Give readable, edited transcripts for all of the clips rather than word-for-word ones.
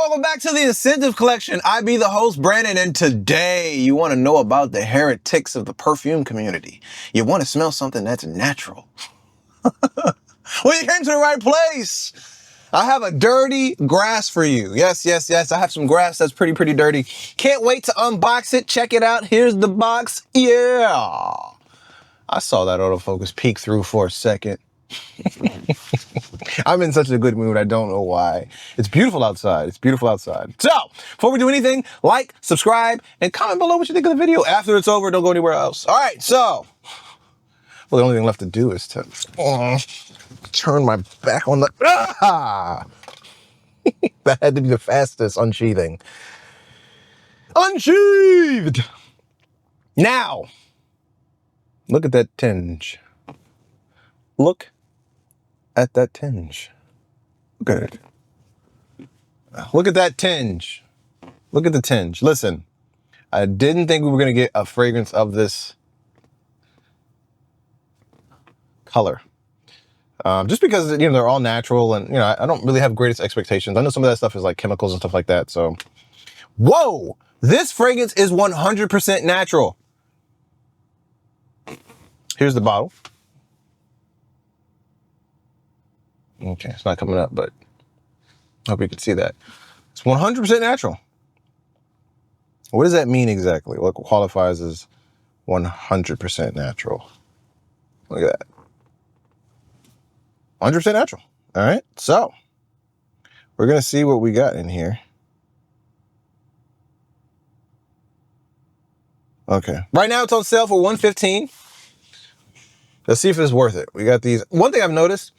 welcome back to the InScentive Collection. I be the host, Brandon, and today you want to know about the heretics of the perfume community. You want to smell something that's natural. Well, you came to the right place. I have a dirty grass for you. Yes. I have some grass that's pretty dirty. Can't wait to unbox it. Check it out. Here's the box. Yeah. I saw that autofocus peek through for a second. I'm in such a good mood. I don't know why. It's beautiful outside. So, before we do anything, like, subscribe, and comment below what you think of the video. After it's over, don't go anywhere else. All right, so, well, the only thing left to do is to turn my back on the... That had to be the fastest unsheathing. Unsheathed! Now, look at that tinge. Look at that tinge. Look at it. Look at that tinge. Look at the tinge. Listen, I didn't think we were going to get a fragrance of this color. Just because, you know, they're all natural and, you know, I don't really have greatest expectations. I know some of that stuff is like chemicals and stuff like that. So, whoa, this fragrance is 100% natural. Here's the bottle. Okay, it's not coming up, but I hope you can see that. It's 100% natural. What does that mean exactly? What qualifies as 100% natural? Look at that. 100% natural. All right, so we're going to see what we got in here. Okay, right now it's on sale for $115. Let's see if it's worth it. We got these. One thing I've noticed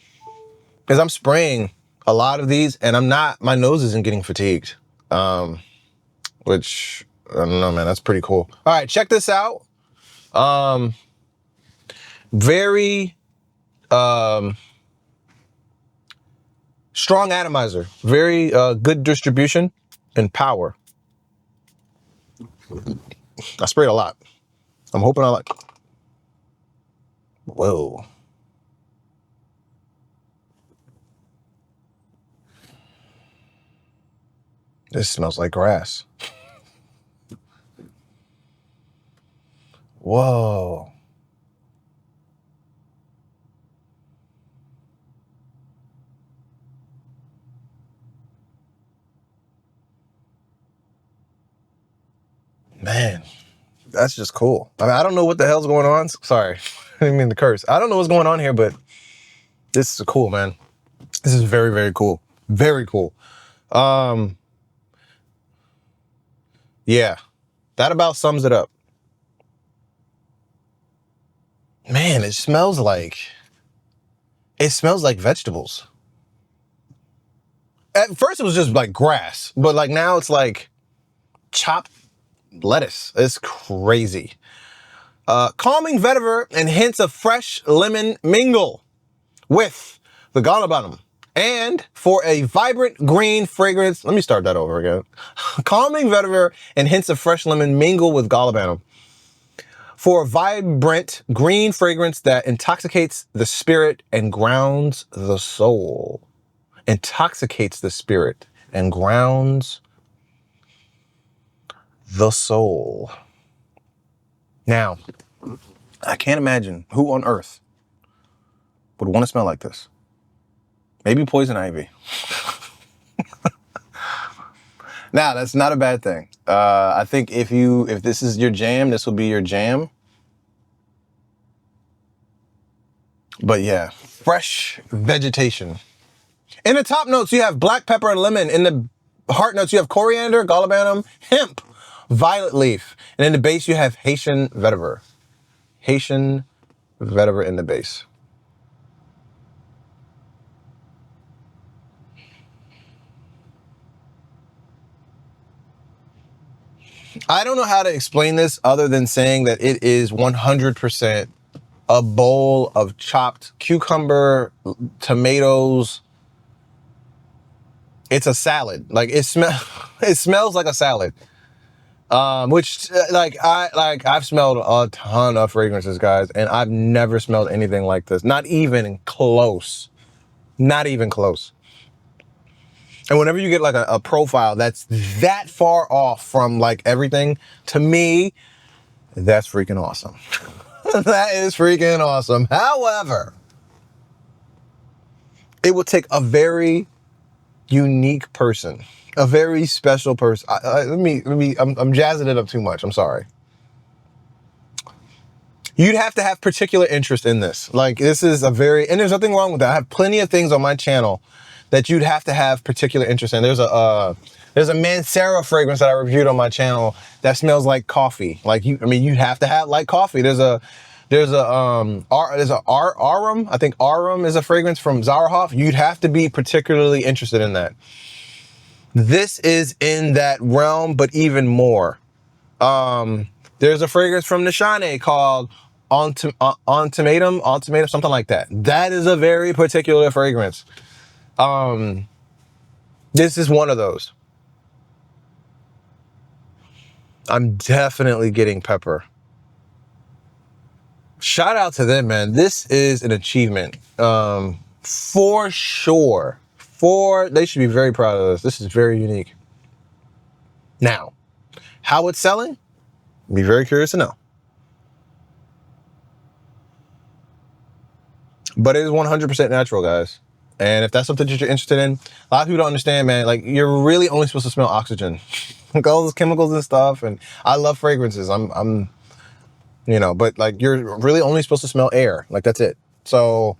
is I'm spraying a lot of these and my nose isn't getting fatigued. Which, I don't know, man, that's pretty cool. All right, check this out. Very strong atomizer, very good distribution and power. I sprayed a lot. I'm hoping I like, whoa. This smells like grass. Whoa. Man, that's just cool. I mean, I don't know what the hell's going on. Sorry, I didn't mean to curse. I don't know what's going on here, but this is cool, man. This is very cool. Very cool. Yeah, that about sums it up. Man, it smells like vegetables. At first it was just like grass, but like now it's like chopped lettuce. It's crazy. Calming vetiver and hints of fresh lemon mingle with the galbanum. And for a vibrant green fragrance, let me start that over again. Calming vetiver and hints of fresh lemon mingle with galbanum. For a vibrant green fragrance that intoxicates the spirit and grounds the soul. Intoxicates the spirit and grounds the soul. Now, I can't imagine who on earth would want to smell like this. Maybe poison ivy. Now, that's not a bad thing. I think if this is your jam, this will be your jam. But yeah, fresh vegetation. In the top notes, you have black pepper and lemon. In the heart notes, you have coriander, galbanum, hemp, violet leaf. And in the base, you have Haitian vetiver. Haitian vetiver in the base. I don't know how to explain this other than saying that it is 100% a bowl of chopped cucumber, tomatoes. It's a salad. Like it smells like a salad. Which I've smelled a ton of fragrances, guys, and I've never smelled anything like this. Not even close. Not even close. And whenever you get like a profile that's that far off from like everything, to me, that's freaking awesome. That is freaking awesome. However, it will take a very unique person, a very special person. I'm jazzing it up too much. I'm sorry. You'd have to have particular interest in this. Like, this is a very, and there's nothing wrong with that. I have plenty of things on my channel that you'd have to have particular interest in. There's a Mancera fragrance that I reviewed on my channel that smells like coffee. Like, you'd have to have like coffee. There's a Arum. I think Arum is a fragrance from Zarhoff. You'd have to be particularly interested in that. This is in that realm, but even more. There's a fragrance from Nishane called Ultimatum, something like that. That is a very particular fragrance. This is one of those. I'm definitely getting pepper. Shout out to them, man. This is an achievement. For sure. They should be very proud of this. This is very unique. Now, how it's selling? Be very curious to know. But it is 100% natural, guys. And if that's something that you're interested in, a lot of people don't understand, man. Like, you're really only supposed to smell oxygen. Like, all those chemicals and stuff. And I love fragrances. But like, you're really only supposed to smell air. Like, that's it. So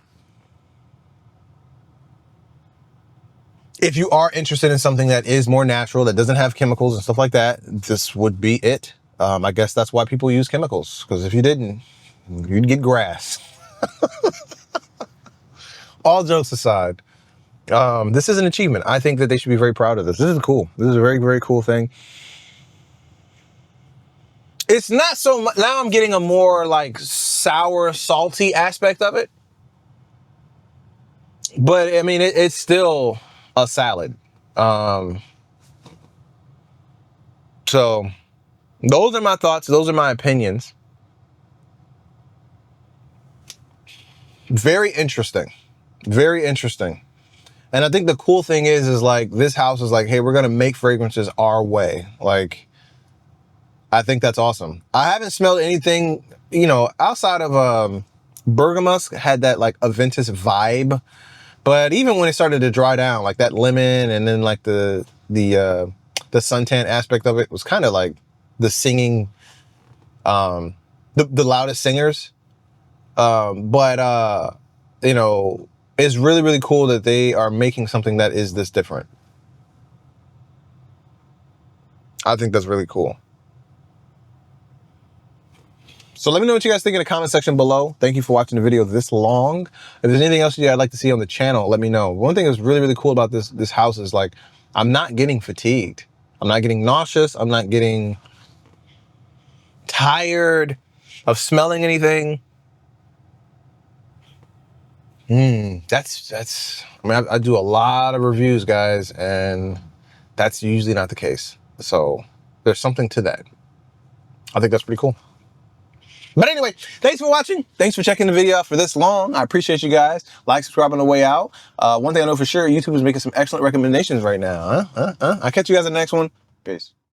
if you are interested in something that is more natural, that doesn't have chemicals and stuff like that, this would be it. I guess that's why people use chemicals, because if you didn't, you'd get grass. All jokes aside, this is an achievement. I think that they should be very proud of this. This is cool. This is a very, very cool thing. It's not so much, now I'm getting a more like sour, salty aspect of it. But I mean, it's still a salad. So those are my thoughts. Those are my opinions. Very interesting. Very interesting. And I think the cool thing is like, this house is like, hey, we're going to make fragrances our way. Like, I think that's awesome. I haven't smelled anything, outside of Bergamusk had that like Aventus vibe. But even when it started to dry down, like that lemon and then like the suntan aspect of it was kind of like the singing, the loudest singers. It's really, really cool that they are making something that is this different. I think that's really cool. So let me know what you guys think in the comment section below. Thank you for watching the video this long. If there's anything else I'd like to see on the channel, let me know. One thing that's really, really cool about this house is like, I'm not getting fatigued. I'm not getting nauseous. I'm not getting tired of smelling anything. I do a lot of reviews, guys, and that's usually not the case. So there's something to that. I think that's pretty cool. But anyway, thanks for watching. Thanks for checking the video out for this long. I appreciate you guys. Like, subscribe on the way out. One thing I know for sure, YouTube is making some excellent recommendations right now. I'll catch you guys in the next one. Peace.